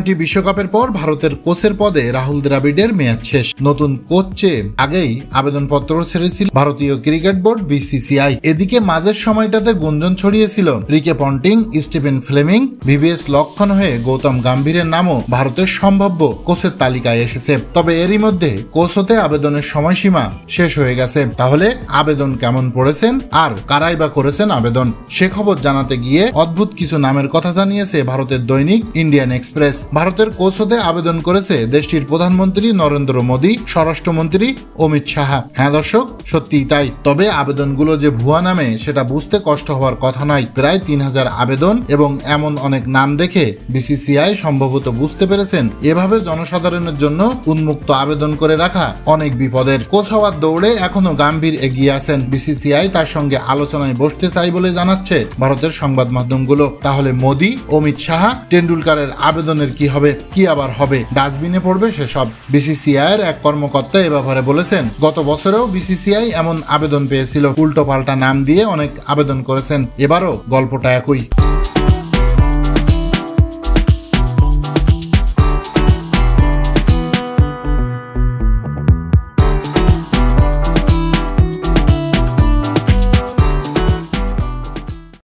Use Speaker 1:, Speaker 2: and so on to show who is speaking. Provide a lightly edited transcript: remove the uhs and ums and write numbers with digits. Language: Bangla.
Speaker 1: টি বিশ্বকাপের পর ভারতের কোচের পদে রাহুল দ্রাবিড়ের মেয়াদ শেষ। নতুন কোচ চেয়ে আগেই আবেদনপত্র ছেড়েছিল ভারতীয় ক্রিকেট বোর্ড বিসিসিআই। এদিকে মাঝের সময়টাতে গুঞ্জন ছড়িয়েছিল রিকে পন্টিং, স্টিফেন ফ্লেমিং, ভিভিএস লক্ষণ হয়ে গৌতম গম্ভীরের নামও ভারতের সম্ভাব্য কোচের তালিকায় এসেছে। তবে এরই মধ্যে কোচ হতে আবেদনের সময়সীমা শেষ হয়ে গেছে। তাহলে আবেদন কেমন পড়েছেন আর কারাই বা করেছেন আবেদন, সে খবর জানাতে গিয়ে অদ্ভুত কিছু নামের কথা জানিয়েছে ভারতের দৈনিক ইন্ডিয়ান এক্সপ্রেস। ভারতের কোচ হতে আবেদন করেছে দেশটির প্রধানমন্ত্রী নরেন্দ্র মোদী, স্বরাষ্ট্রমন্ত্রী অমিত শাহ। হ্যাঁ দর্শক, সত্যিই তাই। তবে আবেদনগুলো যে ভুয়া নামে সেটা বুঝতে কষ্ট হওয়ার কথা নয়। প্রায় 3000 আবেদন এবং এমন অনেক নাম দেখে বিসিসিআই সম্ভবত বুঝতে পেরেছেন এভাবে জনসাধারণের জন্য উন্মুক্ত আবেদন করে রাখা অনেক বিপদের। কোচ হওয়ার দৌড়ে এখনো গম্ভীর এগিয়ে আছেন। বিসিসিআই তার সঙ্গে আলোচনায় বসতে চাই বলে জানাচ্ছে ভারতের সংবাদ মাধ্যমগুলো। তাহলে মোদী, অমিত শাহ, টেন্ডুলকারের আবেদনের কি হবে? কি আবার হবে? ডাস্টবিনে পড়বে সেসব? বিসিসিআই এর এক কর্মকর্তা এ ব্যাপারে বলেছেন, গত বছরেও বিসিসিআই এমন আবেদন পেয়েছিল। উল্টো পাল্টা নাম দিয়ে অনেক আবেদন করেছেন, এবারও গল্পটা একই।